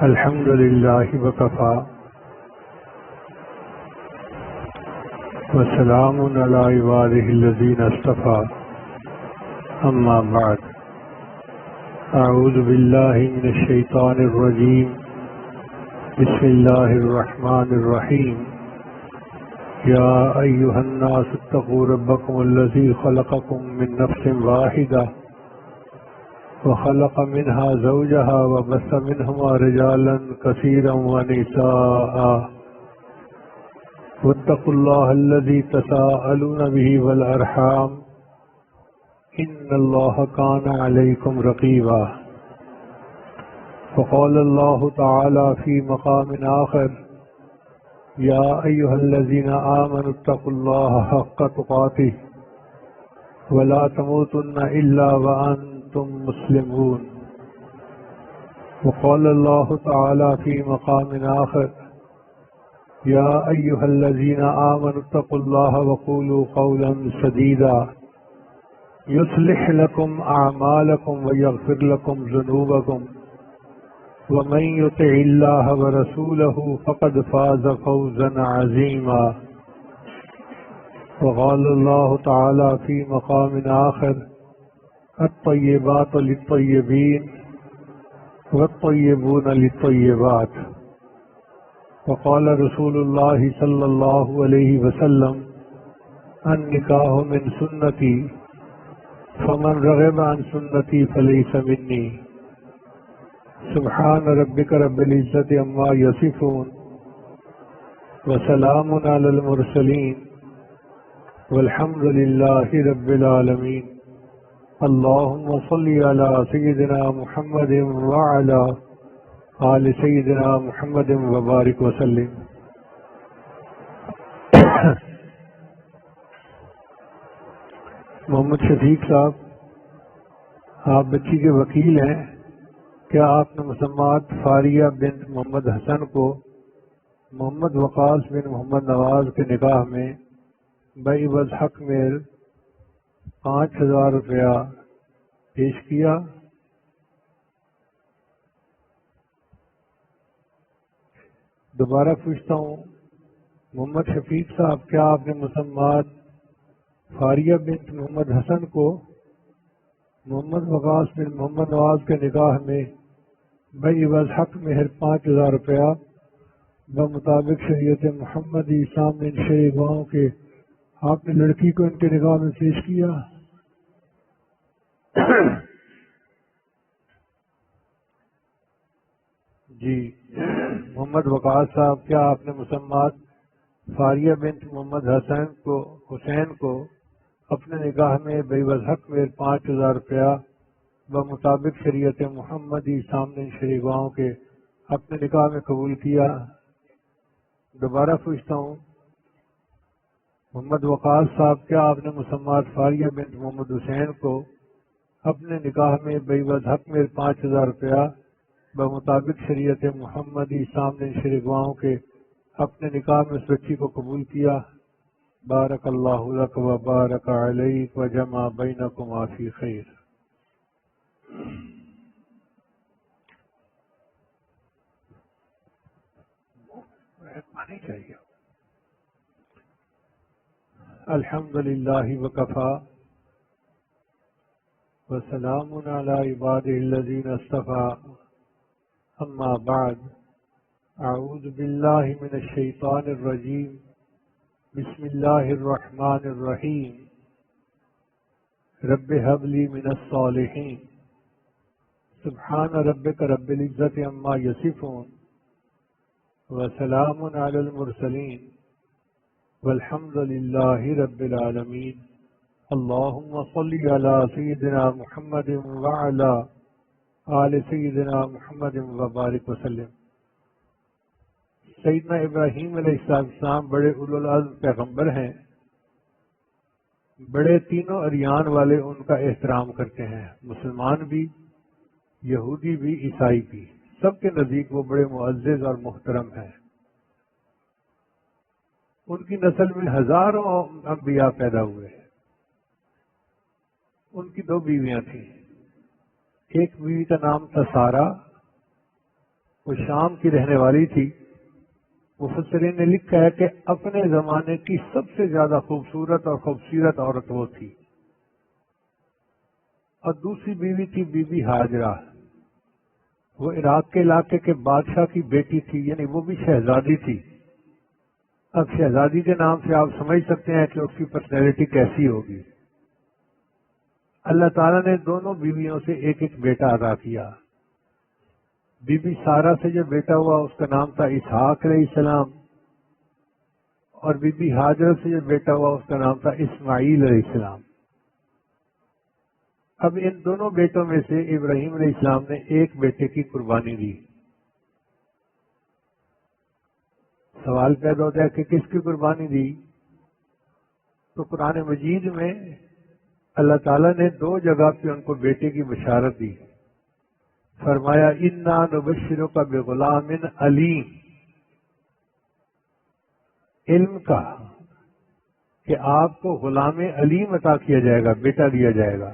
الحمد للہ وکفا وسلام علی عبادہ الذین اصطفى اما بعد اعوذ باللہ من الشیطان الرجیم بسم اللہ الرحمن الرحیم یا ایہا الناس اتقوا ربکم الذی خلقکم من نفس واحدہ وخلق منها زوجها وبث منهما رجالا كثيرا ونساء واتقوا الله الذي تساءلون به والأرحام إن الله كان عليكم رقيبا وقال الله تعالى في مقام آخر يا أيها الذين آمنوا اتقوا الله حق تقاته ولا تموتن إلا وأنتم مسلمون وقال الله تعالى في مقام آخر يا أيها الذين آمنوا اتقوا الله وقولوا قولا سديدا يصلح لكم أعمالكم ويغفر لكم ذنوبكم ومن يطع الله ورسوله فقد فاز فوزا عظيما وقال الله تعالى في مقام آخر الطيبات للطيبين والطيبون للطيبات وقال رسول الله صلى الله عليه وسلم النكاح من سنتي فمن رغب عن سنتي فليس مني سبحان ربك رب العزة عما يصفون وسلام على المرسلين والحمد لله رب العالمين اللهم صل على سيدنا محمد وعلى آل سيدنا محمد وبارك وسلم محمد شفیق صاحب آپ بچی کے وکیل ہیں، کیا آپ نے مسمات فاریہ بنت محمد حسن کو محمد وقاص بن محمد نواز کے نکاح میں بعوض حق میں 5,000 روپیہ پیش کیا؟ دوبارہ پوچھتا ہوں، محمد شفیق صاحب کیا آپ نے مسمات فاریہ بنت محمد حسن کو محمد وقاص بن محمد نواز کے نکاح میں بعوض حق مہر 5,000 روپیہ بمطابق شریعت محمدی سامنے شرع گواہوں کے آپ نے لڑکی کو ان کے نکاح میں پیش کیا؟ جی محمد وقاص صاحب کیا آپ نے مسمات فاریہ بنت محمد حسین کو اپنے نکاح میں بعوض حق میں 5,000 روپیہ بمطابق شریعت محمدی سامنے شرع گواہوں کے اپنے نکاح میں قبول کیا؟ دوبارہ پوچھتا ہوں، محمد وقاص صاحب کیا آپ نے مسمات فاریہ بنت محمد حسین کو اپنے نکاح میں بیوت حق میں 5,000 روپیہ بمطابق شریعت محمدی سامنے شریگواہوں کے اپنے نکاح میں اس بچی کو قبول کیا. بارک اللہ لک و بارک علیک و جمع بینکما فی خیر. پانی چاہیے. الحمدللہ وکفا وسلام علی عبادہ الذین اصطفیٰ. اما بعد اعوذ باللہ من الشیطان الرجیم. بسم اللہ الرحمن الرحیم. رب هب لی من الصالحین. سبحان ربک رب العزت عما یصفون وسلام علی المرسلین والحمد للہ رب العالمین. اللہم صلی علی سیدنا محمد وعلی آل سیدنا محمد وبارک وسلم. سیدنا ابراہیم علیہ السلام بڑے اولوالعزم پیغمبر ہیں. بڑے تینوں ادیان والے ان کا احترام کرتے ہیں، مسلمان بھی، یہودی بھی، عیسائی بھی، سب کے نزدیک وہ بڑے معزز اور محترم ہیں. ان کی نسل میں ہزاروں انبیاء پیدا ہوئے. ان کی 2 بیویاں تھیں. ایک بیوی کا نام تھا سارا، وہ شام کی رہنے والی تھی. مفسرین نے لکھا ہے کہ اپنے زمانے کی سب سے زیادہ خوبصورت اور خوبصورت عورت وہ تھی. اور دوسری بیوی تھی بی بی ہاجرہ. وہ عراق کے علاقے کے بادشاہ کی بیٹی تھی، یعنی وہ بھی شہزادی تھی. اب شہزادی کے نام سے آپ سمجھ سکتے ہیں کہ اس کی پرسنالٹی کیسی ہوگی. اللہ تعالیٰ نے دونوں بیویوں سے ایک ایک بیٹا عطا کیا. بی بی سارا سے جو بیٹا ہوا اس کا نام تھا اسحاق علیہ السلام، اور بی بی ہاجر سے جو بیٹا ہوا اس کا نام تھا اسماعیل علیہ السلام. اب ان دونوں بیٹوں میں سے ابراہیم علیہ السلام نے ایک بیٹے کی قربانی دی. سوال پیدا ہوتا ہے کہ کس کی قربانی دی؟ تو قرآن مجید میں اللہ تعالیٰ نے 2 جگہ پہ ان کو بیٹے کی بشارت دی. فرمایا انا نبشرک بغلام علیم. علم کا کہ آپ کو غلام علیم عطا کیا جائے گا، بیٹا دیا جائے گا.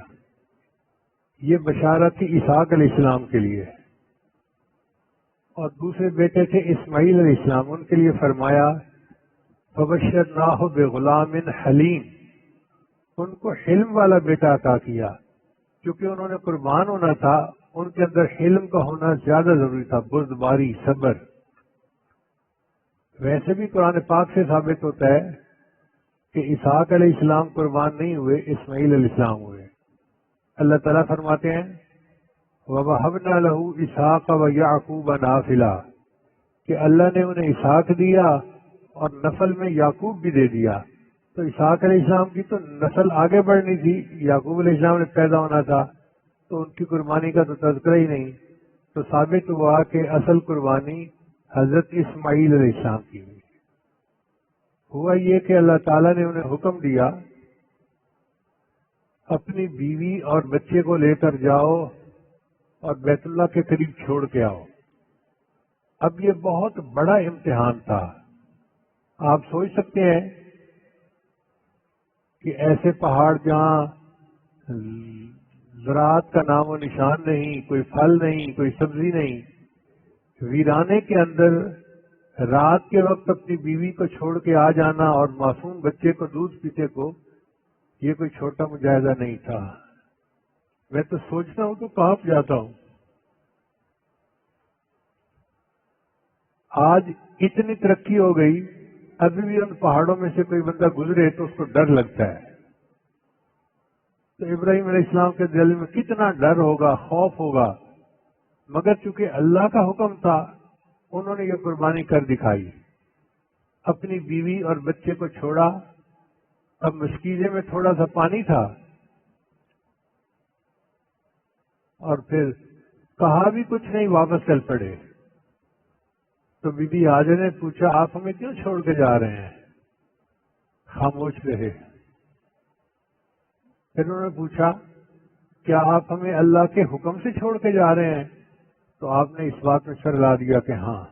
یہ بشارت تھی اسحاق علیہ السلام کے لیے. اور دوسرے بیٹے تھے اسماعیل علیہ السلام، ان کے لیے فرمایا فبشرناہ بغلام حلیم. ان کو حلم والا بیٹا عطا کیا، کیونکہ انہوں نے قربان ہونا تھا. ان کے اندر حلم کا ہونا زیادہ ضروری تھا، بردباری، صبر. ویسے بھی قرآن پاک سے ثابت ہوتا ہے کہ اسحاق علیہ السلام قربان نہیں ہوئے، اسماعیل علیہ السلام ہوئے. اللہ تعالیٰ فرماتے ہیں وَوَهَبْنَا لَهُ إِسْحَاقَ وَيَعْقُوبَ نَافِلًا، کہ اللہ نے انہیں اسحاق دیا اور نسل میں یعقوب بھی دے دیا. تو اسحاق علیہ السلام کی تو نسل آگے بڑھنی تھی، یعقوب علیہ السلام نے پیدا ہونا تھا، تو ان کی قربانی کا تو تذکرہ ہی نہیں. تو ثابت ہوا کہ اصل قربانی حضرت اسماعیل علیہ السلام کی ہوئی. ہوا یہ کہ اللہ تعالیٰ نے انہیں حکم دیا اپنی بیوی اور بچے کو لے کر جاؤ اور بیت اللہ کے قریب چھوڑ کے آؤ. اب یہ بہت بڑا امتحان تھا. آپ سوچ سکتے ہیں کہ ایسے پہاڑ جہاں زراعت کا نام و نشان نہیں، کوئی پھل نہیں، کوئی سبزی نہیں، ویرانے کے اندر رات کے وقت اپنی بیوی کو چھوڑ کے آ جانا اور معصوم بچے کو دودھ پیتے کو، یہ کوئی چھوٹا مجاہدہ نہیں تھا. میں تو سوچتا ہوں تو کانپ جاتا ہوں. آج اتنی ترقی ہو گئی، ابھی بھی ان پہاڑوں میں سے کوئی بندہ گزرے تو اس کو ڈر لگتا ہے. تو ابراہیم علیہ السلام کے دل میں کتنا ڈر ہوگا، خوف ہوگا. مگر چونکہ اللہ کا حکم تھا انہوں نے یہ قربانی کر دکھائی. اپنی بیوی اور بچے کو چھوڑا. اب مشکیزے میں تھوڑا سا پانی تھا اور پھر کہا بھی کچھ نہیں، واپس چل پڑے. تو بی بی حاجر نے پوچھا آپ ہمیں کیوں چھوڑ کے جا رہے ہیں؟ خاموش رہے. پھر انہوں نے پوچھا کیا آپ ہمیں اللہ کے حکم سے چھوڑ کے جا رہے ہیں؟ تو آپ نے اس بات میں سر ہلا دیا کہ ہاں.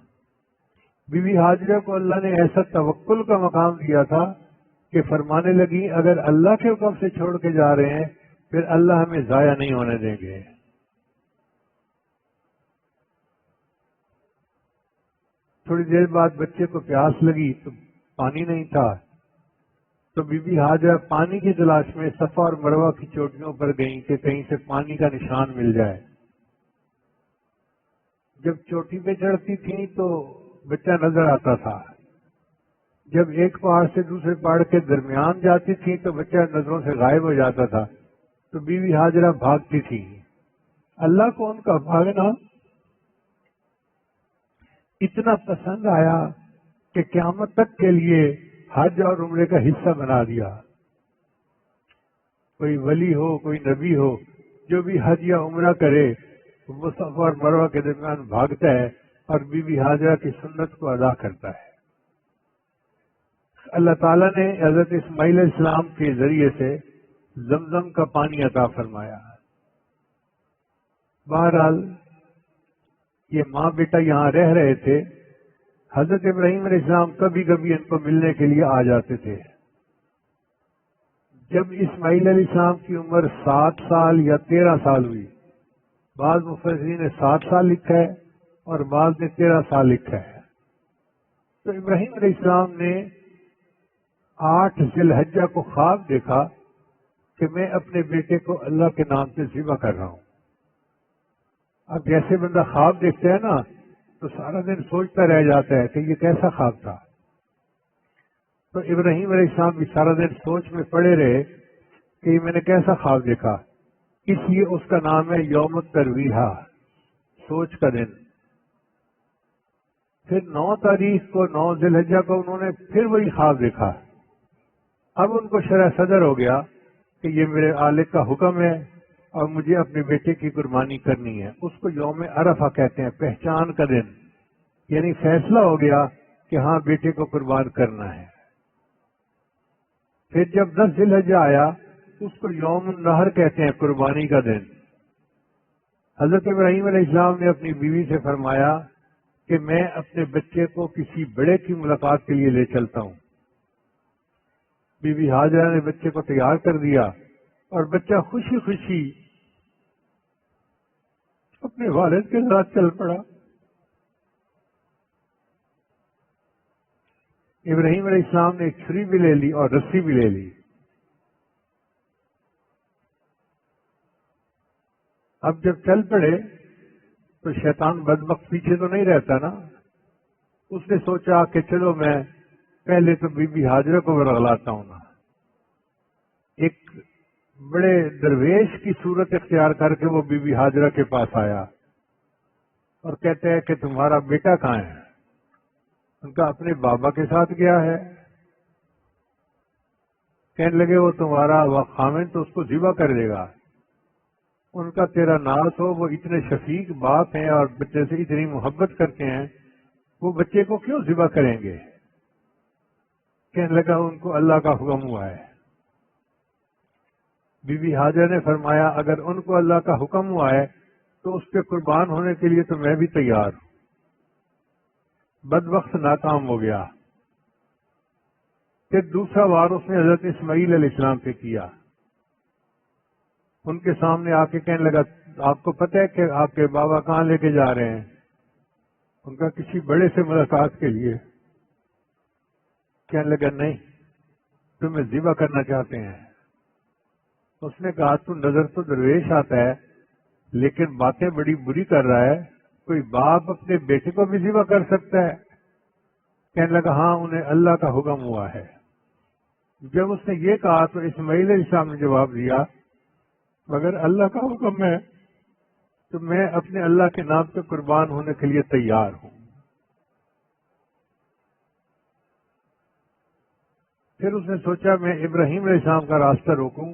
بی بی ہاجرہ کو اللہ نے ایسا توکل کا مقام دیا تھا کہ فرمانے لگی اگر اللہ کے حکم سے چھوڑ کے جا رہے ہیں پھر اللہ ہمیں ضائع نہیں ہونے دیں گے. تھوڑی دیر بعد بچے کو پیاس لگی تو پانی نہیں تھا، تو بی بی ہاجرہ پانی کی تلاش میں صفا اور مروہ کی چوٹیوں پر گئیں کہ کہیں سے پانی کا نشان مل جائے. جب چوٹی پہ چڑھتی تھیں تو بچہ نظر آتا تھا، جب ایک پہاڑ سے دوسرے پہاڑ کے درمیان جاتی تھی تو بچہ نظروں سے غائب ہو جاتا تھا. تو بی بی ہاجرہ بھاگتی تھی. اللہ کو ان کا بھاگنا اتنا پسند آیا کہ قیامت تک کے لیے حج اور عمرے کا حصہ بنا دیا. کوئی ولی ہو کوئی نبی ہو جو بھی حج یا عمرہ کرے وہ صفا اور مروہ کے درمیان بھاگتا ہے اور بی بی ہاجرہ کی سنت کو ادا کرتا ہے. اللہ تعالیٰ نے حضرت اسماعیل علیہ السلام کے ذریعے سے زمزم کا پانی عطا فرمایا. بہرحال یہ ماں بیٹا یہاں رہ رہے تھے. حضرت ابراہیم علیہ السلام کبھی کبھی ان کو ملنے کے لیے آ جاتے تھے. جب اسماعیل علیہ السلام کی عمر 7 سال یا 13 سال ہوئی، بعض مفسرین نے 7 سال لکھا ہے اور بعض نے 13 سال لکھا ہے، تو ابراہیم علیہ السلام نے 8 ذی الحجہ کو خواب دیکھا کہ میں اپنے بیٹے کو اللہ کے نام سے ذبح کر رہا ہوں. اب جیسے بندہ خواب دیکھتا ہے نا تو سارا دن سوچتا رہ جاتا ہے کہ یہ کیسا خواب تھا. تو ابراہیم علیہ السلام بھی سارا دن سوچ میں پڑے رہے کہ یہ میں نے کیسا خواب دیکھا. اس لیے اس کا نام ہے یوم الترویہ، سوچ کا دن. پھر 9 تاریخ کو 9 ذی الحجہ کو انہوں نے پھر وہی خواب دیکھا. اب ان کو شرح صدر ہو گیا کہ یہ میرے خالق کا حکم ہے اور مجھے اپنے بیٹے کی قربانی کرنی ہے. اس کو یوم عرفہ کہتے ہیں، پہچان کا دن. یعنی فیصلہ ہو گیا کہ ہاں بیٹے کو قربان کرنا ہے. پھر جب 10 ذی الحجہ آیا اس کو یوم النحر کہتے ہیں، قربانی کا دن. حضرت ابراہیم علیہ السلام نے اپنی بیوی سے فرمایا کہ میں اپنے بچے کو کسی بڑے کی ملاقات کے لیے لے چلتا ہوں. بی بی ہاجرہ نے بچے کو تیار کر دیا اور بچہ خوشی خوشی اپنے والد کے ساتھ چل پڑا. ابراہیم علیہ السلام نے ایک چھری بھی لے لی اور رسی بھی لے لی. اب جب چل پڑے تو شیطان بدبخت پیچھے تو نہیں رہتا نا. اس نے سوچا کہ چلو میں پہلے تو بی بی ہاجرہ کو ورغلاتا ہوں نا. ایک بڑے درویش کی صورت اختیار کر کے وہ بی بی ہاجرہ کے پاس آیا اور کہتے ہیں کہ تمہارا بیٹا کہاں ہے؟ ان کا اپنے بابا کے ساتھ گیا ہے. کہنے لگے وہ تمہارا خامن تو اس کو ذبح کر دے گا. ان کا تیرا ناز ہو، وہ اتنے شفیق باپ ہیں اور بچے سے اتنی محبت کرتے ہیں، وہ بچے کو کیوں ذبح کریں گے؟ کہنے لگا ان کو اللہ کا حکم ہوا ہے. بی بی ہاجرہ نے فرمایا اگر ان کو اللہ کا حکم ہوا ہے تو اس پہ قربان ہونے کے لیے تو میں بھی تیار ہوں. بدبخت ناکام ہو گیا. پھر دوسرا وار اس نے حضرت اسماعیل علیہ السلام پہ کیا. ان کے سامنے آ کے کہنے لگا آپ کو پتہ ہے کہ آپ کے بابا کہاں لے کے جا رہے ہیں؟ ان کا کسی بڑے سے ملاقات کے لیے. کہنے لگا نہیں، تمہیں ذبح کرنا چاہتے ہیں. اس نے کہا تو نظر تو درویش آتا ہے لیکن باتیں بڑی بری کر رہا ہے. کوئی باپ اپنے بیٹے کو بھی ذبح کر سکتا ہے؟ کہنے لگا ہاں انہیں اللہ کا حکم ہوا ہے. جب اس نے یہ کہا تو اسماعیل علیہ السلام نے جواب دیا اگر اللہ کا حکم ہے تو میں اپنے اللہ کے نام پہ قربان ہونے کے لیے تیار ہوں. پھر اس نے سوچا میں ابراہیم علیہ السلام کا راستہ روکوں.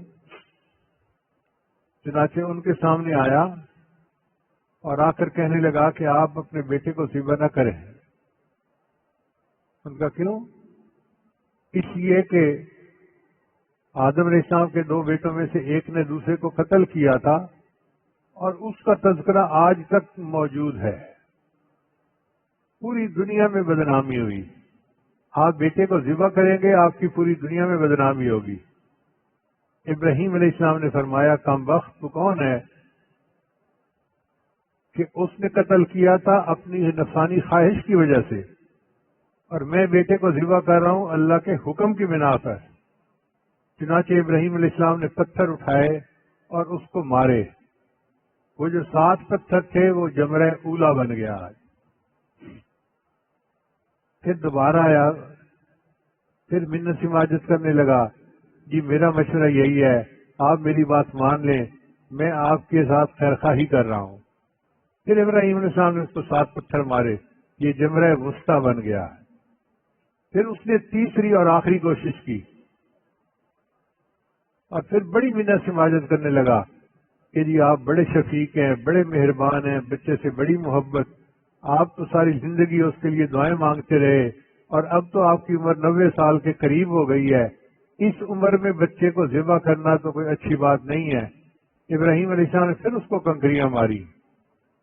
چنانچہ ان کے سامنے آیا اور آ کر کہنے لگا کہ آپ اپنے بیٹے کو ذبح نہ کریں. ان کا کیوں؟ اس لیے کہ آدم علیہ السلام کے 2 بیٹوں میں سے ایک نے دوسرے کو قتل کیا تھا اور اس کا تذکرہ آج تک موجود ہے. پوری دنیا میں بدنامی ہوئی. آپ بیٹے کو ذبح کریں گے آپ کی پوری دنیا میں بدنامی ہوگی. ابراہیم علیہ السلام نے فرمایا کم بخت تو کون ہے کہ اس نے قتل کیا تھا اپنی نفسانی خواہش کی وجہ سے، اور میں بیٹے کو ذبح کر رہا ہوں اللہ کے حکم کی بنا پر. چنانچہ ابراہیم علیہ السلام نے پتھر اٹھائے اور اس کو مارے. وہ جو 7 پتھر تھے وہ جمرہ اولا بن گیا. پھر دوبارہ آیا، پھر منت سماجت کرنے لگا، جی میرا مشورہ یہی ہے آپ میری بات مان لیں، میں آپ کے ساتھ خیرخواہی کر رہا ہوں. پھر ابراہیم علیہ السلام نے اس کو 7 پتھر مارے، یہ جمرہ وسطیٰ بن گیا. پھر اس نے تیسری اور آخری کوشش کی اور پھر بڑی منت سماجت کرنے لگا کہ جی آپ بڑے شفیق ہیں، بڑے مہربان ہیں، بچے سے بڑی محبت، آپ تو ساری زندگی اس کے لیے دعائیں مانگتے رہے اور اب تو آپ کی عمر 90 سال کے قریب ہو گئی ہے، اس عمر میں بچے کو ذبح کرنا تو کوئی اچھی بات نہیں ہے. ابراہیم علیہ السلام نے پھر اس کو کنکریاں ماری.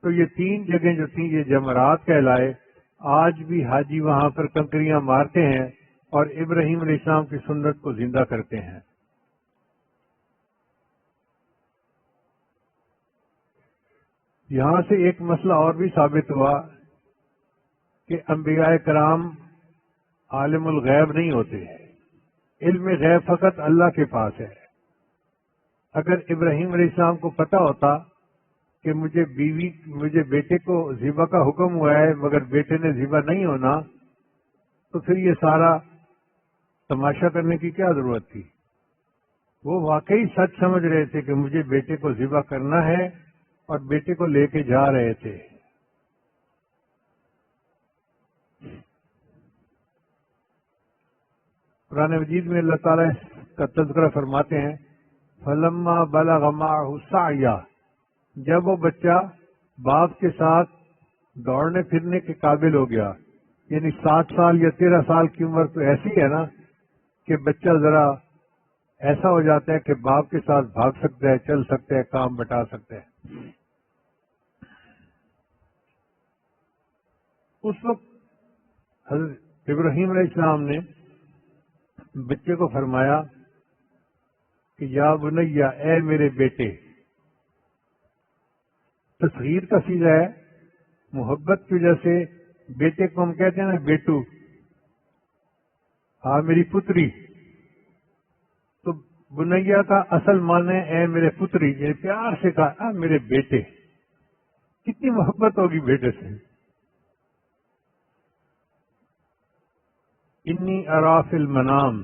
تو یہ 3 جگہیں جو تھیں یہ جمرات کہلائے. آج بھی حاجی وہاں پر کنکریاں مارتے ہیں اور ابراہیم علیہ السلام کی سنت کو زندہ کرتے ہیں. یہاں سے ایک مسئلہ اور بھی ثابت ہوا کہ انبیاء کرام عالم الغیب نہیں ہوتے. علم غیب فقط اللہ کے پاس ہے. اگر ابراہیم علیہ السلام کو پتہ ہوتا کہ مجھے بیٹے کو ذبح کا حکم ہوا ہے مگر بیٹے نے ذبح نہیں ہونا، تو پھر یہ سارا تماشا کرنے کی کیا ضرورت تھی؟ وہ واقعی سچ سمجھ رہے تھے کہ مجھے بیٹے کو ذبح کرنا ہے اور بیٹے کو لے کے جا رہے تھے. قرآن مجید میں اللہ تعالیٰ کا تذکرہ فرماتے ہیں فَلَمَّا بَلَغَ مَعَهُ السَّعْيَ، جب وہ بچہ باپ کے ساتھ دوڑنے پھرنے کے قابل ہو گیا. یعنی 7 سال یا 13 سال کی عمر تو ایسی ہے نا کہ بچہ ذرا ایسا ہو جاتا ہے کہ باپ کے ساتھ بھاگ سکتا ہے، چل سکتا ہے، کام بٹا سکتا ہے. اس وقت حضرت ابراہیم علیہ السلام نے بچے کو فرمایا کہ یا بنیا، اے میرے بیٹے. تصغیر کا صیغہ ہے، محبت کی وجہ سے بیٹے کو ہم کہتے ہیں نا بیٹو، ہاں میری پتری. تو بنیا کا اصل معنی ہے اے میرے پتری، یعنی پیار سے کہا میرے بیٹے. کتنی محبت ہوگی بیٹے سے. انی ارا فی المنام،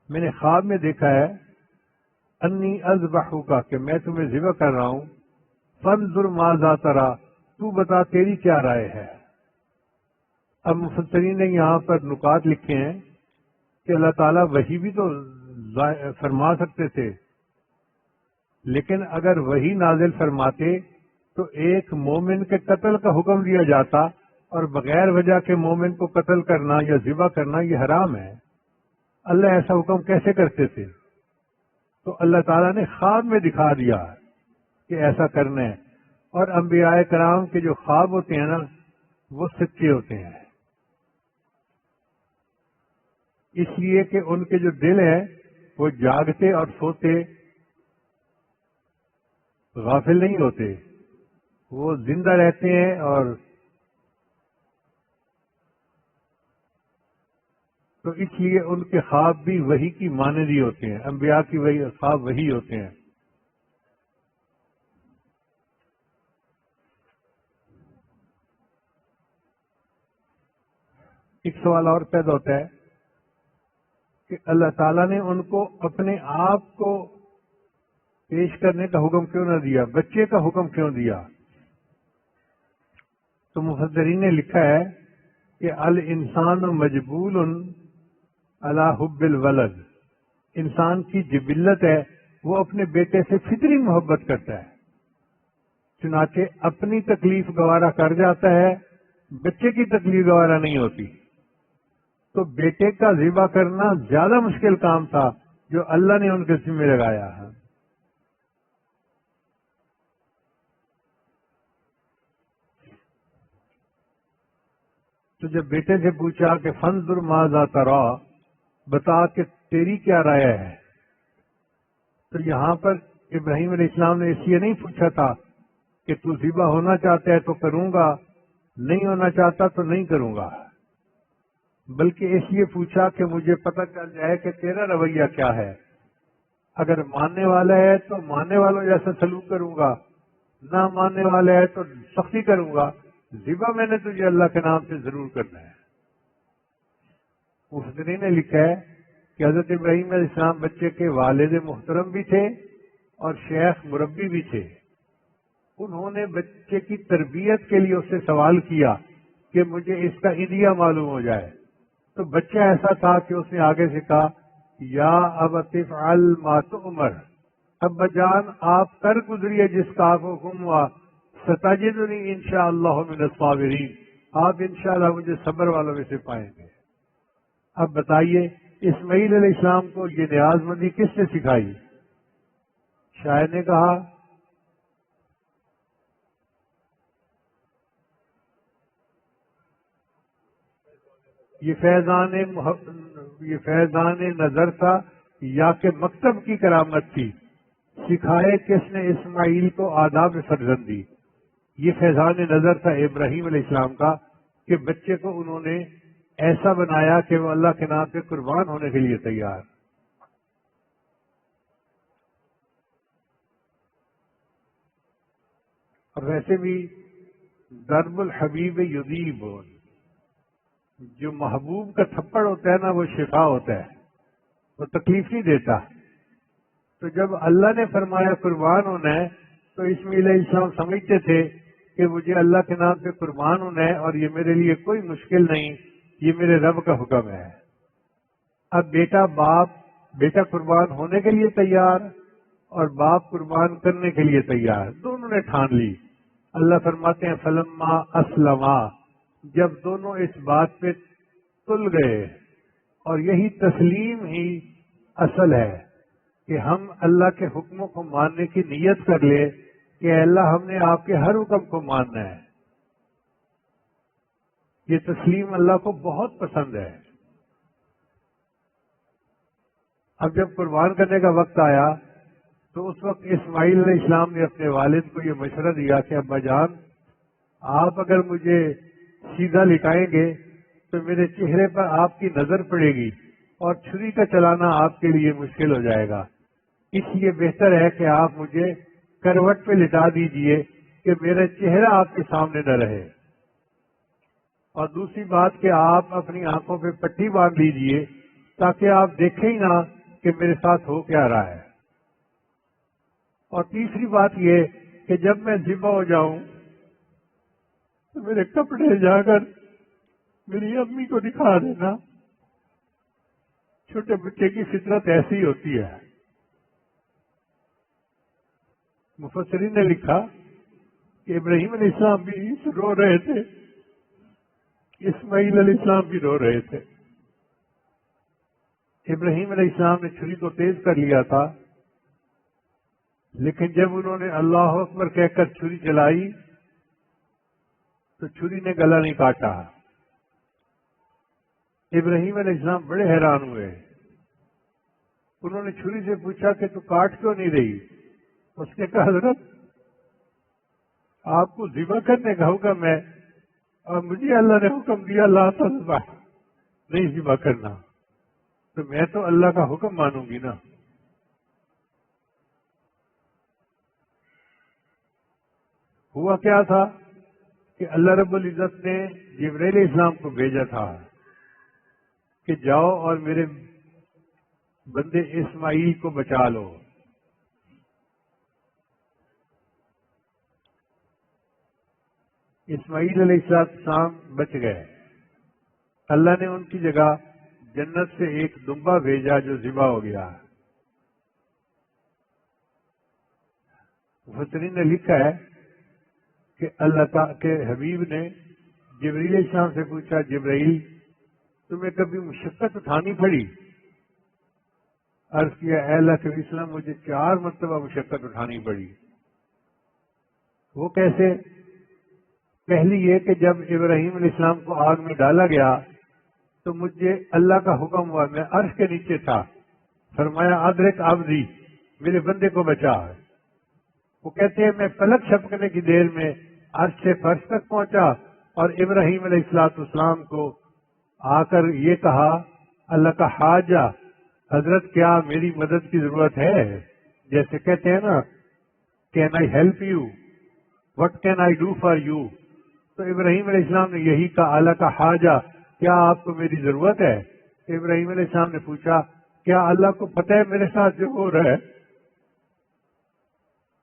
میں نے خواب میں دیکھا ہے، انی اذبحک، کہ میں تمہیں ذبح کر رہا ہوں، فانظر ماذا تری، تو بتا تیری کیا رائے ہے. اب مفسرین نے یہاں پر نکات لکھے ہیں کہ اللہ تعالیٰ وحی بھی تو فرما سکتے تھے، لیکن اگر وحی نازل فرماتے تو ایک مومن کے قتل کا حکم دیا جاتا، اور بغیر وجہ کے مومن کو قتل کرنا یا ذبح کرنا یہ حرام ہے. اللہ ایسا حکم کیسے کرتے تھے؟ تو اللہ تعالیٰ نے خواب میں دکھا دیا کہ ایسا کرنا ہے. اور انبیاء کرام کے جو خواب ہوتے ہیں نا وہ سچے ہوتے ہیں، اس لیے کہ ان کے جو دل ہیں وہ جاگتے اور سوتے غافل نہیں ہوتے، وہ زندہ رہتے ہیں. اور تو اس لیے ان کے خواب بھی وحی کی مانند ہی ہوتے ہیں، انبیاء کی وہی خواب وہی ہوتے ہیں. ایک سوال اور پیدا ہوتا ہے کہ اللہ تعالیٰ نے ان کو اپنے آپ کو پیش کرنے کا حکم کیوں نہ دیا، بچے کا حکم کیوں دیا؟ تو مفسرین نے لکھا ہے کہ الانسان مجبول علی حب الولد، انسان کی جبلت ہے وہ اپنے بیٹے سے فطری محبت کرتا ہے، چنانچہ اپنی تکلیف گوارا کر جاتا ہے، بچے کی تکلیف گوارا نہیں ہوتی. تو بیٹے کا ذبح کرنا زیادہ مشکل کام تھا جو اللہ نے ان کے ذمہ لگایا ہے. تو جب بیٹے سے پوچھا کہ فانظر ماذا ترا، بتا کہ تیری کیا رائے ہے، تو یہاں پر ابراہیم علیہ السلام نے اس لیے نہیں پوچھا تھا کہ تو ذبح ہونا چاہتا ہے تو کروں گا، نہیں ہونا چاہتا تو نہیں کروں گا، بلکہ اس لیے پوچھا کہ مجھے پتہ چل جائے کہ تیرا رویہ کیا ہے. اگر ماننے والا ہے تو ماننے والوں جیسا سلوک کروں گا، نہ ماننے والا ہے تو سختی کروں گا. ذبح میں نے تجھے اللہ کے نام سے ضرور کرنا ہے. مفسرین نے لکھا ہے کہ حضرت ابراہیم علیہ السلام بچے کے والد محترم بھی تھے اور شیخ مربی بھی تھے. انہوں نے بچے کی تربیت کے لیے اس سے سوال کیا کہ مجھے اس کا ایدیا معلوم ہو جائے. تو بچہ ایسا تھا کہ اس نے آگے سے کہا یا ابت افعل ما تؤمر، ابا جان آپ کر گزریے جس کا آپ کو حکم ہوا، ستجدنی انشاءاللہ من الصابرین، آپ انشاءاللہ مجھے صبر والوں میں سے پائیں گے. اب بتائیے اسماعیل علیہ السلام کو یہ نیاز مندی کس نے سکھائی؟ شاعر نے کہا یہ فیضان نظر تھا یا کہ مکتب کی کرامت تھی، سکھائے کس نے اسماعیل کو آداب فرزندی. یہ فیضان نظر تھا ابراہیم علیہ السلام کا کہ بچے کو انہوں نے ایسا بنایا کہ وہ اللہ کے نام پہ قربان ہونے کے لیے تیار. اور ویسے بھی ضرب الحبیب یذیب، جو محبوب کا تھپڑ ہوتا ہے نا وہ شفا ہوتا ہے، وہ تکلیف نہیں دیتا. تو جب اللہ نے فرمایا قربان ہونا ہے تو اسماعیل علیہ السلام سمجھتے تھے کہ مجھے اللہ کے نام پہ قربان ہونا ہے اور یہ میرے لیے کوئی مشکل نہیں، یہ میرے رب کا حکم ہے. اب بیٹا قربان ہونے کے لیے تیار اور باپ قربان کرنے کے لیے تیار، دونوں نے ٹھان لی. اللہ فرماتے ہیں فلما اسلما، جب دونوں اس بات پہ تل گئے، اور یہی تسلیم ہی اصل ہے کہ ہم اللہ کے حکموں کو ماننے کی نیت کر لیں کہ اے اللہ ہم نے آپ کے ہر حکم کو ماننا ہے. یہ تسلیم اللہ کو بہت پسند ہے. اب جب قربان کرنے کا وقت آیا تو اس وقت اسماعیل علیہ السلام نے اپنے والد کو یہ مشورہ دیا کہ ابا جان آپ اگر مجھے سیدھا لٹائیں گے تو میرے چہرے پر آپ کی نظر پڑے گی اور چھری کا چلانا آپ کے لیے مشکل ہو جائے گا، اس لیے بہتر ہے کہ آپ مجھے کروٹ پہ لٹا دیجئے کہ میرا چہرہ آپ کے سامنے نہ رہے. اور دوسری بات کہ آپ اپنی آنکھوں پہ پٹی باندھ لیجئے تاکہ آپ دیکھیں ہی نہ کہ میرے ساتھ ہو کیا رہا ہے. اور تیسری بات یہ کہ جب میں ذبح ہو جاؤں تو میرے کپڑے جا کر میری امی کو دکھا دینا. چھوٹے بچے کی فطرت ایسی ہوتی ہے. مفسرین نے لکھا کہ ابراہیم علیہ السلام بھی رو رہے تھے، اسماعیل علیہ السلام بھی رو رہے تھے. ابراہیم علیہ السلام نے چھری کو تیز کر لیا تھا، لیکن جب انہوں نے اللہ اکبر کہہ کر چھری چلائی تو چھری نے گلا نہیں کاٹا. ابراہیم علیہ السلام بڑے حیران ہوئے. انہوں نے چھری سے پوچھا کہ تو کاٹ کیوں نہیں رہی؟ اس نے کہا حضرت آپ کو ذبح کرنے کا حکم ہے اور مجھے اللہ نے حکم دیا لا تذبح، نہیں ذبح کرنا، تو میں تو اللہ کا حکم مانوں گی نا. ہوا کیا تھا کہ اللہ رب العزت نے جبرائیل علیہ السلام کو بھیجا تھا کہ جاؤ اور میرے بندے اسماعیل کو بچا لو. اسماعیل علیہ السلام بچ گئے. اللہ نے ان کی جگہ جنت سے ایک دمبا بھیجا جو ذبح ہو گیا. مفسرین نے لکھا ہے کہ اللہ تعالیٰ کے حبیب نے جبرائیل علیہ السلام سے پوچھا جبرائیل تمہیں کبھی مشقت اٹھانی پڑی؟ عرض کیا اے اللہ کے وسلم مجھے 4 مرتبہ مشقت اٹھانی پڑی۔ وہ کیسے؟ پہلی یہ کہ جب ابراہیم علیہ السلام کو آگ میں ڈالا گیا تو مجھے اللہ کا حکم ہوا، میں عرش کے نیچے تھا، فرمایا ادرک عبدی، میرے بندے کو بچا۔ وہ کہتے ہیں میں پلک جھپکنے کی دیر میں عرش سے فرش تک پہنچا اور ابراہیم علیہ السلام کو آ کر یہ کہا اللہ کا حاجہ، حضرت کیا میری مدد کی ضرورت ہے؟ جیسے کہتے ہیں نا can I help you, what can I do for you? تو ابراہیم علیہ السلام نے یہی کہا اللہ کا حاجہ، کیا آپ کو میری ضرورت ہے؟ ابراہیم علیہ السلام نے پوچھا کیا اللہ کو پتہ ہے میرے ساتھ جو ہو رہا ہے؟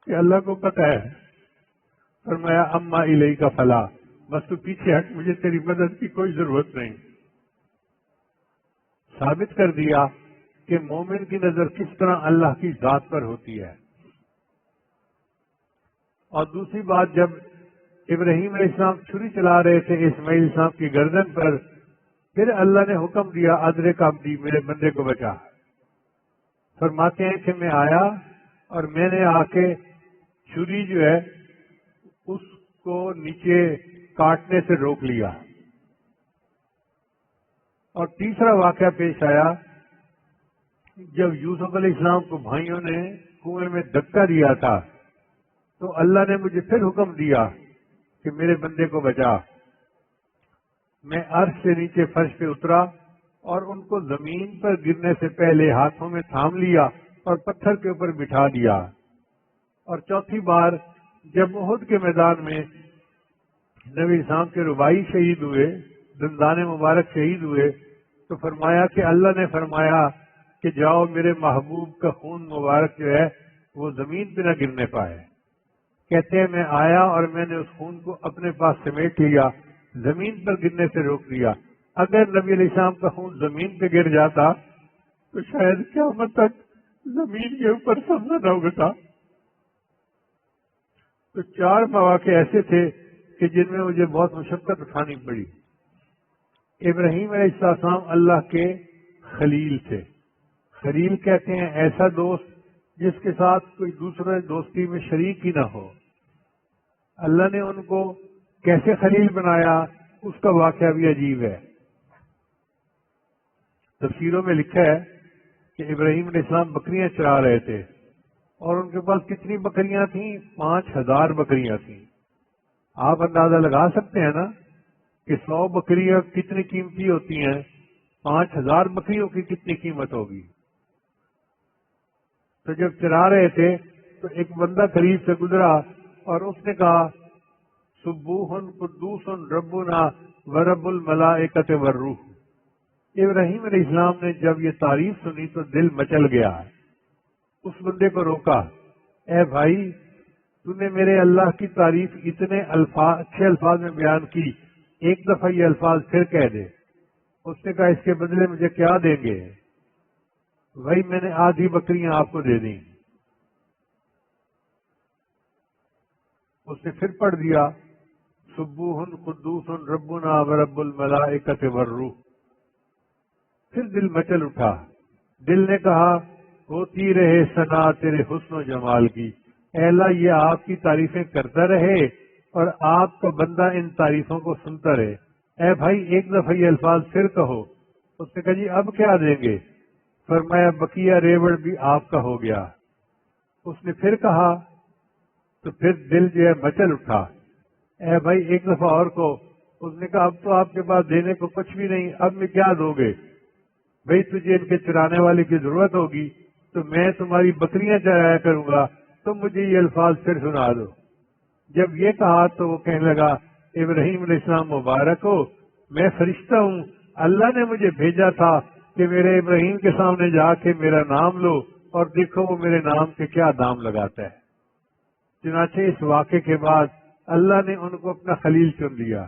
کہ اللہ کو پتہ ہے؟ فرمایا اما الیک کا فلا، بس تو پیچھے ہٹ، مجھے تیری مدد کی کوئی ضرورت نہیں۔ ثابت کر دیا کہ مومن کی نظر کس طرح اللہ کی ذات پر ہوتی ہے۔ اور دوسری بات، جب ابراہیم علیہ السلام چھری چلا رہے تھے اسماعیل علیہ السلام کی گردن پر، پھر اللہ نے حکم دیا ادرک عبدی، میرے بندے کو بچا۔ فرماتے ہیں کہ میں آیا اور میں نے آ کے چھری جو ہے اس کو نیچے کاٹنے سے روک لیا۔ اور تیسرا واقعہ پیش آیا جب یوسف علیہ السلام کو بھائیوں نے کنویں میں دھکا دیا تھا تو اللہ نے مجھے پھر حکم دیا کہ میرے بندے کو بچا۔ میں عرش سے نیچے فرش پہ اترا اور ان کو زمین پر گرنے سے پہلے ہاتھوں میں تھام لیا اور پتھر کے اوپر بٹھا دیا۔ اور چوتھی بار جب احد کے میدان میں نبی اسلام کے ربائی شہید ہوئے، دندان مبارک شہید ہوئے، تو فرمایا کہ اللہ نے فرمایا کہ جاؤ میرے محبوب کا خون مبارک جو ہے وہ زمین پہ نہ گرنے پائے۔ کہتے ہیں میں آیا اور میں نے اس خون کو اپنے پاس سمیٹ لیا، زمین پر گرنے سے روک دیا۔ اگر نبی علیہ السلام کا خون زمین پہ گر جاتا تو شاید قیامت تک زمین کے اوپر سبزہ نہ اگتا۔ تو 4 مواقع ایسے تھے کہ جن میں مجھے بہت مشقت اٹھانی پڑی۔ ابراہیم علیہ السلام اللہ کے خلیل تھے۔ خلیل کہتے ہیں ایسا دوست جس کے ساتھ کوئی دوسرے دوستی میں شریک ہی نہ ہو۔ اللہ نے ان کو کیسے خلیل بنایا اس کا واقعہ بھی عجیب ہے۔ تفسیروں میں لکھا ہے کہ ابراہیم علیہ السلام بکریاں چرا رہے تھے اور ان کے پاس کتنی بکریاں تھیں؟ 5000 بکریاں تھیں۔ آپ اندازہ لگا سکتے ہیں نا کہ 100 بکریاں کتنی قیمتی ہوتی ہیں، 5000 بکریوں کی کتنی قیمت ہوگی۔ تو جب چرا رہے تھے تو ایک بندہ قریب سے گزرا اور اس نے کہا سبوح قدوس ربنا ورب الملائکۃ والروح۔ ابراہیم علیہ السلام نے جب یہ تعریف سنی تو دل مچل گیا۔ اس بندے کو روکا، اے بھائی تو نے میرے اللہ کی تعریف اتنے اچھے الفاظ میں بیان کی، ایک دفعہ یہ الفاظ پھر کہہ دے۔ اس نے کہا اس کے بدلے مجھے کیا دیں گے؟ بھائی میں نے آدھی بکریاں آپ کو دے دیں۔ اس نے پھر پڑھ دیا سبوح قدوس ربنا ورب الملائکۃ والروح۔ پھر دل مچل اٹھا، دل نے کہا ہوتی رہے ثنا تیرے حسن و جمال کی، اے اللہ یہ آپ کی تعریفیں کرتا رہے اور آپ کا بندہ ان تعریفوں کو سنتا رہے۔ اے بھائی ایک دفعہ یہ الفاظ پھر کہو۔ اس نے کہا جی اب کیا دیں گے؟ فرمایا بقیہ ریوڑ بھی آپ کا ہو گیا۔ اس نے پھر کہا تو پھر دل جو ہے مچل اٹھا، اے بھائی ایک دفعہ اور کو۔ اس نے کہا اب تو آپ کے پاس دینے کو کچھ بھی نہیں، اب میں کیا دو گے؟ بھائی تجھے ان کے چرانے والے کی ضرورت ہوگی تو میں تمہاری بکریاں چرایا کروں گا، تم مجھے یہ الفاظ پھر سنا دو۔ جب یہ کہا تو وہ کہنے لگا ابراہیم علیہ السلام مبارک ہو، میں فرشتہ ہوں، اللہ نے مجھے بھیجا تھا کہ میرے ابراہیم کے سامنے جا کے میرا نام لو اور دیکھو وہ میرے نام کے کیا دام لگاتا ہے۔ چنانچہ اس واقعے کے بعد اللہ نے ان کو اپنا خلیل چن لیا۔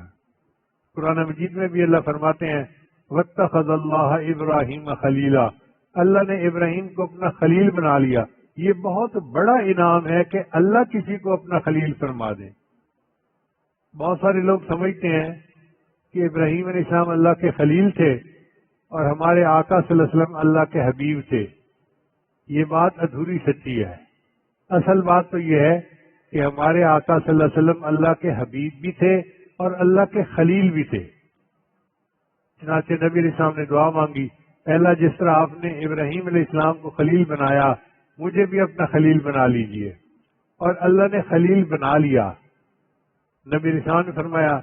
قرآن مجید میں بھی اللہ فرماتے ہیں واتخذ اللہ ابراہیم خلیلا، اللہ نے ابراہیم کو اپنا خلیل بنا لیا۔ یہ بہت بڑا انعام ہے کہ اللہ کسی کو اپنا خلیل فرما دے۔ بہت سارے لوگ سمجھتے ہیں کہ ابراہیم علیہ السلام اللہ کے خلیل تھے اور ہمارے آقا صلی اللہ علیہ وسلم اللہ کے حبیب تھے، یہ بات ادھوری سچی ہے۔ اصل بات تو یہ ہے کہ ہمارے آقا صلی اللہ علیہ وسلم اللہ کے حبیب بھی تھے اور اللہ کے خلیل بھی تھے۔ چنانچہ نبی علیہ السلام نے دعا مانگی، اے اللہ جس طرح آپ نے ابراہیم علیہ السلام کو خلیل بنایا، مجھے بھی اپنا خلیل بنا لیجئے، اور اللہ نے خلیل بنا لیا۔ نبی علیہ السلام نے فرمایا،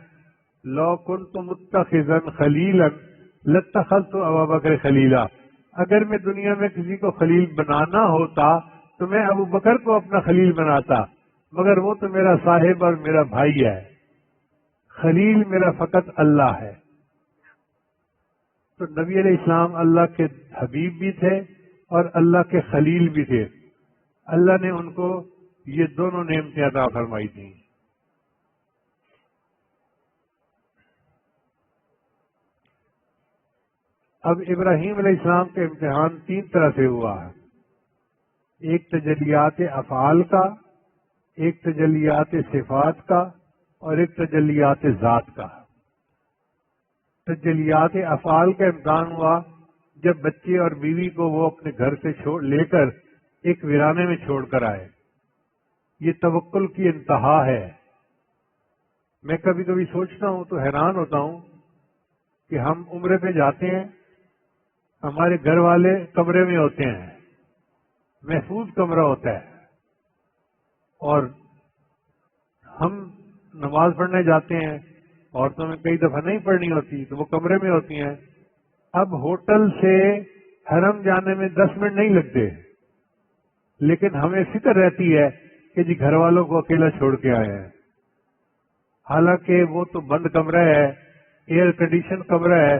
لو کنت متخذا خلیلا لاتخذت ابا بکر خلیلا، اگر میں دنیا میں کسی کو خلیل بنانا ہوتا تو میں ابو بکر کو اپنا خلیل بناتا، مگر وہ تو میرا صاحب اور میرا بھائی ہے، خلیل میرا فقط اللہ ہے۔ تو نبی علیہ السلام اللہ کے حبیب بھی تھے اور اللہ کے خلیل بھی تھے۔ اللہ نے ان کو یہ دونوں نعمتیں عطا فرمائی تھیں۔ اب ابراہیم علیہ السلام کا امتحان تین طرح سے ہوا ہے، ایک تجلیات افعال کا، ایک تجلیات صفات کا، اور ایک تجلیات ذات کا۔ تجلیات افعال کا امتحان ہوا جب بچے اور بیوی کو وہ اپنے گھر سے لے کر ایک ویرانے میں چھوڑ کر آئے۔ یہ توکل کی انتہا ہے۔ میں کبھی کبھی سوچتا ہوں تو حیران ہوتا ہوں کہ ہم عمرے پہ جاتے ہیں، ہمارے گھر والے کمرے میں ہوتے ہیں، محفوظ کمرہ ہوتا ہے، اور ہم نماز پڑھنے جاتے ہیں، عورتوں میں کئی دفعہ نہیں پڑھنی ہوتی تو وہ کمرے میں ہوتی ہیں۔ اب ہوٹل سے حرم جانے میں 10 منٹ نہیں لگتے، لیکن ہمیں فکر رہتی ہے کہ جی گھر والوں کو اکیلا چھوڑ کے آئے ہیں، حالانکہ وہ تو بند کمرہ ہے، ایئر کنڈیشن کمرہ ہے۔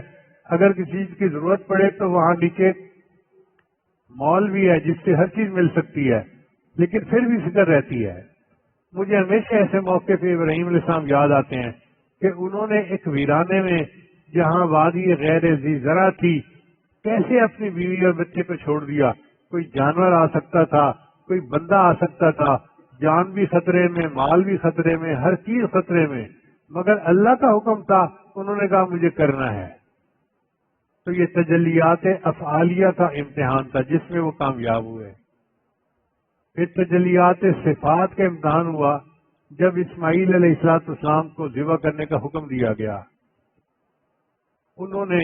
اگر کسی چیز کی ضرورت پڑے تو وہاں نیچے مال بھی ہے جس سے ہر چیز مل سکتی ہے، لیکن پھر بھی فکر رہتی ہے۔ مجھے ہمیشہ ایسے موقع پہ ابراہیم علیہ السلام یاد آتے ہیں کہ انہوں نے ایک ویرانے میں جہاں وادی غیر ذی زرع تھی، کیسے اپنی بیوی اور بچے کو چھوڑ دیا۔ کوئی جانور آ سکتا تھا، کوئی بندہ آ سکتا تھا، جان بھی خطرے میں، مال بھی خطرے میں، ہر چیز خطرے میں، مگر اللہ کا حکم تھا، انہوں نے کہا مجھے کرنا ہے۔ تو یہ تجلیات افعالیہ کا امتحان تھا جس میں وہ کامیاب ہوئے۔ پھر تجلیات صفات کا امتحان ہوا جب اسماعیل علیہ السلام کو ذبح کرنے کا حکم دیا گیا، انہوں نے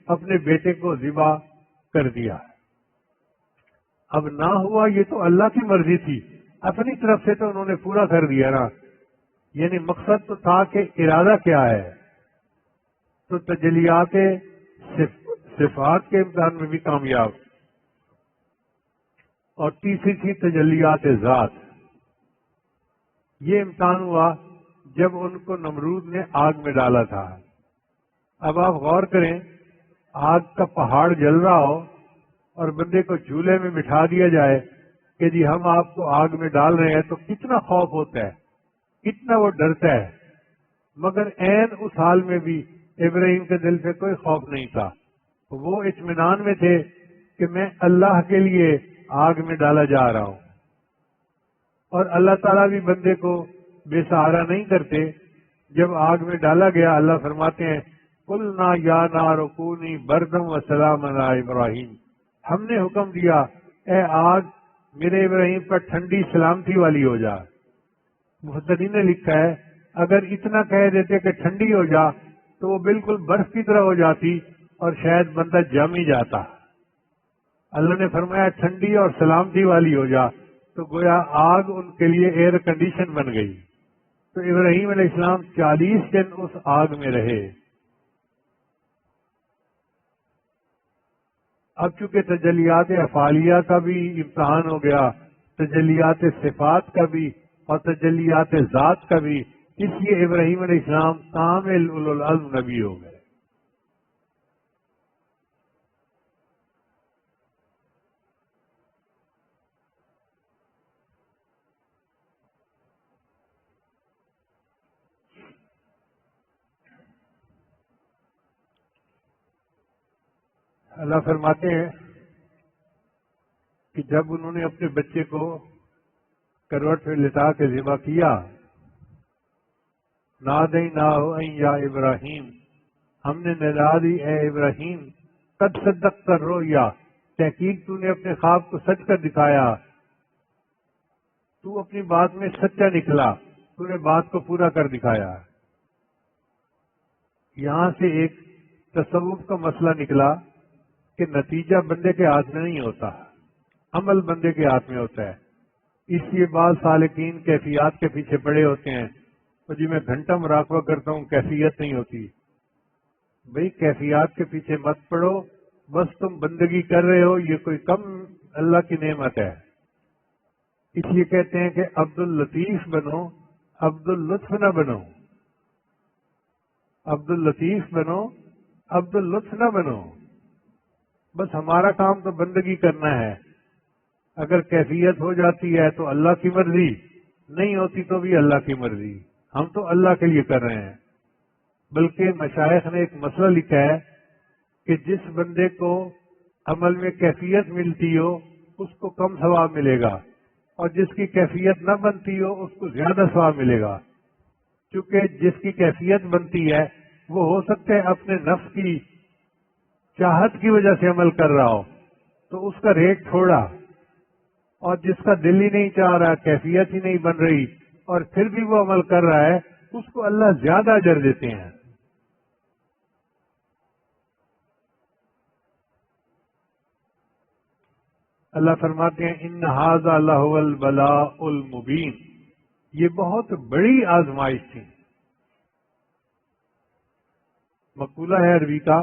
اپنے بیٹے کو ذبح کر دیا۔ اب نہ ہوا یہ تو اللہ کی مرضی تھی، اپنی طرف سے تو انہوں نے پورا کر دیا نا، یعنی مقصد تو تھا کہ ارادہ کیا ہے۔ تو تجلیات صفات کے امتحان میں بھی کامیاب۔ اور تیسری تھی تجلیات ذات۔ یہ امتحان ہوا جب ان کو نمرود نے آگ میں ڈالا تھا۔ اب آپ غور کریں، آگ کا پہاڑ جل رہا ہو اور بندے کو چولہے میں بٹھا دیا جائے کہ جی ہم آپ کو آگ میں ڈال رہے ہیں، تو کتنا خوف ہوتا ہے، کتنا وہ ڈرتا ہے۔ مگر عین اس حال میں بھی ابراہیم کے دل پہ کوئی خوف نہیں تھا، وہ اطمینان میں تھے کہ میں اللہ کے لیے آگ میں ڈالا جا رہا ہوں۔ اور اللہ تعالیٰ بھی بندے کو بے سہارا نہیں کرتے۔ جب آگ میں ڈالا گیا، اللہ فرماتے ہیں قُلْنَا يَا نَارُ كُونِي بَرْدًا وَسَلَامًا عَلَىٰ إِبْرَاهِيمَ، ہم نے حکم دیا اے آگ میرے ابراہیم پر ٹھنڈی سلامتی والی ہو جا۔ مفسرین نے لکھا ہے اگر اتنا کہہ دیتے کہ ٹھنڈی ہو جا تو وہ بالکل برف کی طرح ہو جاتی اور شاید بندہ جم ہی جاتا۔ اللہ نے فرمایا ٹھنڈی اور سلامتی والی ہو جا، تو گویا آگ ان کے لیے ایئر کنڈیشن بن گئی۔ تو ابراہیم علیہ السلام 40 دن اس آگ میں رہے۔ اب چونکہ تجلیات افعالیہ کا بھی امتحان ہو گیا، تجلیات صفات کا بھی اور تجلیات ذات کا بھی، اس لیے ابراہیم علیہ السلام کامل اولو العزم نبی ہو گئے۔ اللہ فرماتے ہیں کہ جب انہوں نے اپنے بچے کو کروٹ پہ لٹا کے ذبح کیا، نادیناہ ان یا ابراہیم، ہم نے ندا دی اے ابراہیم، قد صدقت الرؤیا، تحقیق تو نے اپنے خواب کو سچ کر دکھایا، تو اپنی بات میں سچا نکلا، تو نے بات کو پورا کر دکھایا۔ یہاں سے ایک تصوف کا مسئلہ نکلا کہ نتیجہ بندے کے ہاتھ میں نہیں ہوتا، عمل بندے کے ہاتھ میں ہوتا ہے۔ اس لیے بعض سالکین کیفیات کے پیچھے پڑے ہوتے ہیں، تو جی میں گھنٹہ مراقبہ کرتا ہوں، کیفیت نہیں ہوتی۔ بھئی کیفیات کے پیچھے مت پڑو، بس تم بندگی کر رہے ہو، یہ کوئی کم اللہ کی نعمت ہے۔ اس لیے کہتے ہیں کہ عبد اللطیف بنو، عبد اللطف نہ بنو، عبد اللطیف بنو، عبد اللطف نہ بنو۔ بس ہمارا کام تو بندگی کرنا ہے، اگر کیفیت ہو جاتی ہے تو اللہ کی مرضی، نہیں ہوتی تو بھی اللہ کی مرضی، ہم تو اللہ کے لیے کر رہے ہیں۔ بلکہ مشائخ نے ایک مسئلہ لکھا ہے کہ جس بندے کو عمل میں کیفیت ملتی ہو اس کو کم ثواب ملے گا، اور جس کی کیفیت نہ بنتی ہو اس کو زیادہ ثواب ملے گا۔ کیونکہ جس کی کیفیت بنتی ہے وہ ہو سکتا ہے اپنے نفس کی چاہت کی وجہ سے عمل کر رہا ہو، تو اس کا ریٹ تھوڑا، اور جس کا دل ہی نہیں چاہ رہا، کیفیت ہی نہیں بن رہی، اور پھر بھی وہ عمل کر رہا ہے، اس کو اللہ زیادہ اجر دیتے ہیں۔ اللہ فرماتے ہیں ان ھذا لہو البلاء المبین، یہ بہت بڑی آزمائش تھی۔ مقولہ ہے عربی کا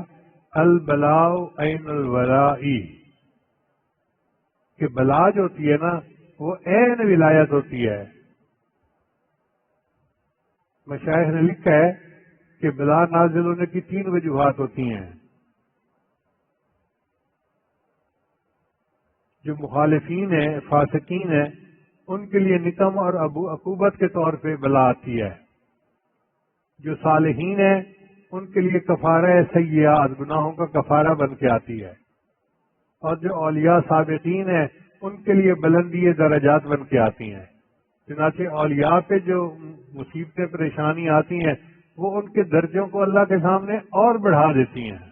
البلاء عین الولائی، کہ بلا جو ہوتی ہے نا وہ عین ولایت ہوتی ہے۔ مشائخ نے لکھا ہے کہ بلا نازل ہونے کی 3 وجوہات ہوتی ہیں۔ جو مخالفین ہیں، فاسقین ہیں، ان کے لیے نقم اور عقوبت کے طور پہ بلا آتی ہے۔ جو صالحین ہیں ان کے لیے کفارہ سیئات، گناہوں کا کفارہ بن کے آتی ہے، اور جو اولیاء سابقین ہیں ان کے لیے بلندی درجات بن کے آتی ہیں۔ چنانچہ اولیاء پہ جو مصیبتیں پریشانی آتی ہیں وہ ان کے درجوں کو اللہ کے سامنے اور بڑھا دیتی ہیں۔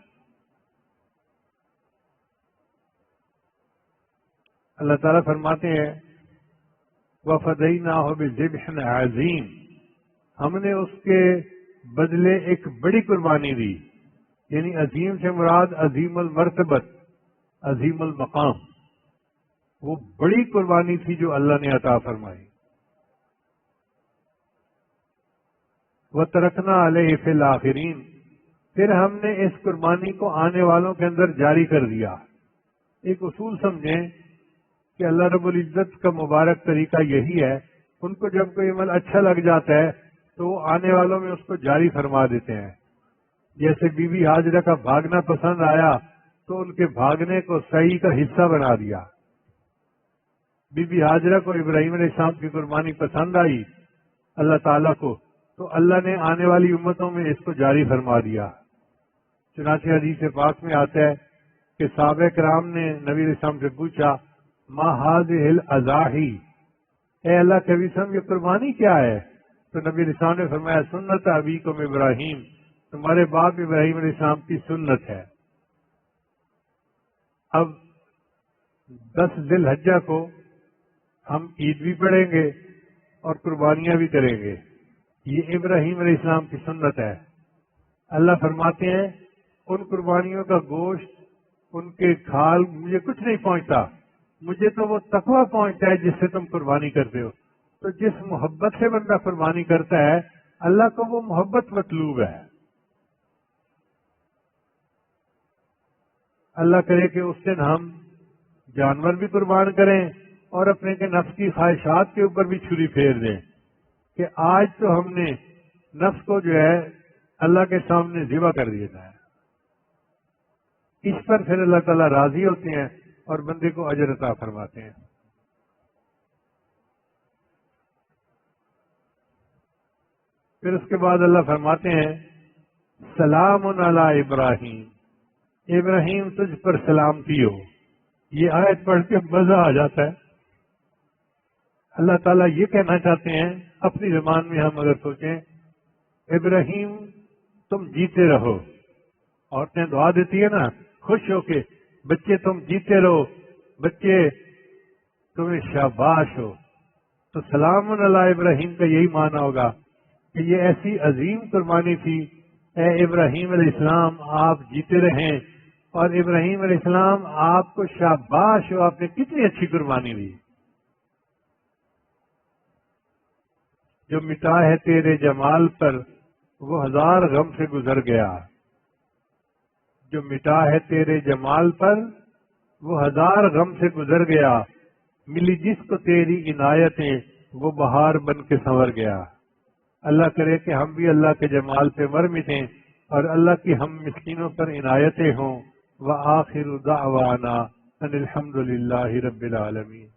اللہ تعالیٰ فرماتے ہیں وَفَدَيْنَاهُ بِذِبْحٍ عَظِيمٍ، ہم نے اس کے بدلے ایک بڑی قربانی دی، یعنی عظیم سے مراد عظیم المرتبت، عظیم المقام، وہ بڑی قربانی تھی جو اللہ نے عطا فرمائی۔ وَتَرَكْنَا عَلَيْهِ فِي الْآخِرِينَ، پھر ہم نے اس قربانی کو آنے والوں کے اندر جاری کر دیا۔ ایک اصول سمجھیں کہ اللہ رب العزت کا مبارک طریقہ یہی ہے، ان کو جب کوئی عمل اچھا لگ جاتا ہے تو وہ آنے والوں میں اس کو جاری فرما دیتے ہیں۔ جیسے بی بی ہاجرہ کا بھاگنا پسند آیا تو ان کے بھاگنے کو صحیح کا حصہ بنا دیا۔ بی بی ہاجرہ کو ابراہیم علیہ السلام کی قربانی پسند آئی اللہ تعالیٰ کو، تو اللہ نے آنے والی امتوں میں اس کو جاری فرما دیا۔ چنانچہ حدیث پاک میں آتا ہے کہ صحابہ کرام نے نبی علیہ السلام سے پوچھا ما هذه الاضاحی، اے اللہ کے نبی صاحب یہ قربانی کیا ہے؟ تو نبی علیہ السلام نے فرمایا سنت ابیکم ابراہیم، تمہارے باپ ابراہیم علیہ السلام کی سنت ہے۔ اب 10 ذی الحجہ کو ہم عید بھی پڑھیں گے اور قربانیاں بھی کریں گے، یہ ابراہیم علیہ السلام کی سنت ہے۔ اللہ فرماتے ہیں ان قربانیوں کا گوشت، ان کے کھال مجھے کچھ نہیں پہنچتا، مجھے تو وہ تقویٰ پہنچتا ہے جس سے تم قربانی کرتے ہو۔ تو جس محبت سے بندہ قربانی کرتا ہے اللہ کو وہ محبت مطلوب ہے۔ اللہ کرے کہ اس دن ہم جانور بھی قربان کریں اور اپنے کے نفس کی خواہشات کے اوپر بھی چھری پھیر دیں کہ آج تو ہم نے نفس کو جو ہے اللہ کے سامنے ذبح کر دیا ہے۔ اس پر پھر اللہ تعالیٰ راضی ہوتے ہیں اور بندے کو اجر عطا فرماتے ہیں۔ پھر اس کے بعد اللہ فرماتے ہیں سلام علی ابراہیم، ابراہیم تجھ پر سلامتی ہو۔ یہ آیت پڑھ کے مزہ آ جاتا ہے۔ اللہ تعالیٰ یہ کہنا چاہتے ہیں اپنی زبان میں، ہم اگر سوچیں ابراہیم تم جیتے رہو، عورتیں دعا دیتی ہے نا خوش ہو کے بچے تم جیتے رہو، بچے تمہیں شاباش ہو، تو سلام علی ابراہیم کا یہی معنی ہوگا کہ یہ ایسی عظیم قربانی تھی، اے ابراہیم علیہ السلام آپ جیتے رہیں، اور ابراہیم علیہ السلام آپ کو شاباش ہو، آپ نے کتنی اچھی قربانی دی۔ جو مٹا ہے تیرے جمال پر وہ ہزار غم سے گزر گیا، جو مٹا ہے تیرے جمال پر وہ ہزار غم سے گزر گیا، ملی جس کو تیری عنایتیں وہ بہار بن کے سنور گیا۔ اللہ کرے کہ ہم بھی اللہ کے جمال پہ مر مٹیں اور اللہ کی ہم مسکینوں پر عنایتیں ہوں۔ وآخر دعوانا ان الحمد للہ رب العالمین۔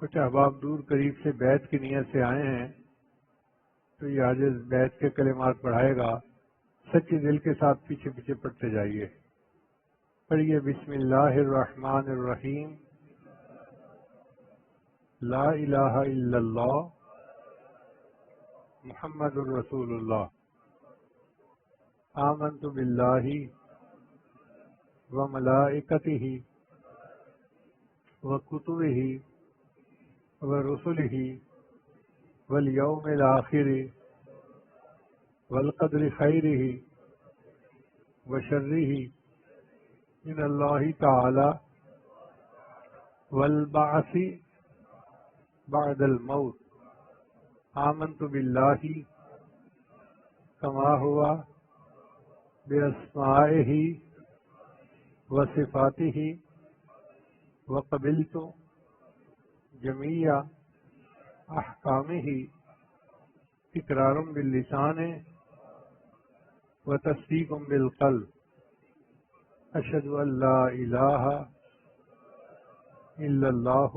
کچھ احباب دور قریب سے بیعت کی نیت سے آئے ہیں، تو یہ عاجز بیعت کے کلمات پڑھائے گا، سچے دل کے ساتھ پیچھے پیچھے پڑھتے جائیے۔ پڑھیے بسم اللہ الرحمن الرحیم، لا الہ الا اللہ محمد الرسول اللہ، آمنت باللہ وملائکتہ وکتبہ ورسلہ والیوم الآخر والقدر خیرہ وشرہ من اللہ تعالی والبعث بعد الموت، آمنت باللہ کما ہوا باسمائہ وصفاتہ وقبلت جمیع احکامہ اقرار باللسان وتصدیق بالقلب، اشہد ان لا الہ الا اللہ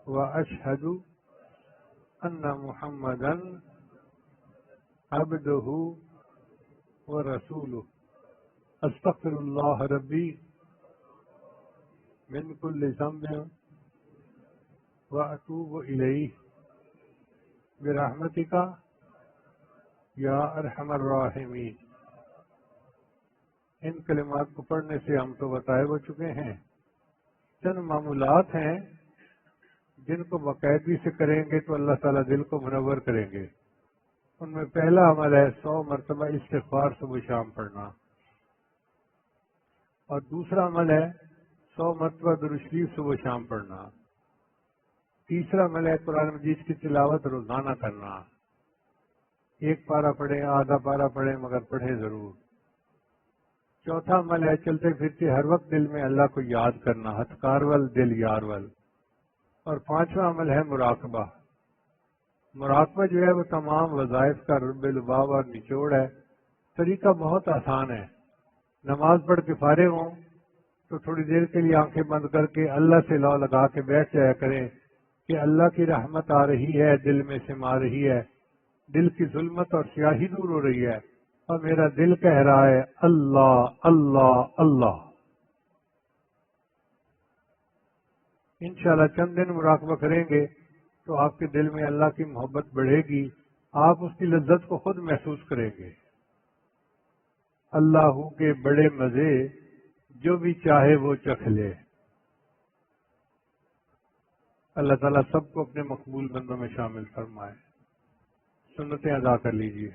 واشہد ان محمدا عبدہ ورسولہ، استغفر اللہ ربی من کل ذنب واتوب الیہ برحمتک یا ارحم الراحمین۔ ان کلمات کو پڑھنے سے ہم تو بتائے ہو چکے ہیں، چند معمولات ہیں جن کو باقاعدگی سے کریں گے تو اللہ تعالیٰ دل کو منور کریں گے۔ ان میں پہلا عمل ہے 100 مرتبہ استغفار صبح شام پڑھنا، اور دوسرا عمل ہے 100 مرتبہ درود شریف صبح شام پڑھنا، تیسرا عمل ہے قرآن مجید کی تلاوت روزانہ کرنا، ایک پارہ پڑھیں آدھا پارہ پڑھیں مگر پڑھیں ضرور، چوتھا عمل ہے چلتے پھرتے ہر وقت دل میں اللہ کو یاد کرنا، ہتھ کارول دل یارول، اور پانچواں عمل ہے مراقبہ۔ مراقبہ جو ہے وہ تمام وظائف کا رب لباب اور نچوڑ ہے۔ طریقہ بہت آسان ہے، نماز پڑھ کے فارغ ہوں تو تھوڑی دیر کے لیے آنکھیں بند کر کے اللہ سے لو لگا کے بیٹھ جایا کریں کہ اللہ کی رحمت آ رہی ہے، دل میں سما رہی ہے، دل کی ظلمت اور سیاہی دور ہو رہی ہے، اور میرا دل کہہ رہا ہے اللہ اللہ اللہ۔ انشاءاللہ چند دن مراقبہ کریں گے تو آپ کے دل میں اللہ کی محبت بڑھے گی، آپ اس کی لذت کو خود محسوس کریں گے۔ اللہ کے بڑے مزے جو بھی چاہے وہ چکھ لے۔ اللہ تعالیٰ سب کو اپنے مقبول بندوں میں شامل فرمائے۔ سنتیں ادا کر لیجیے۔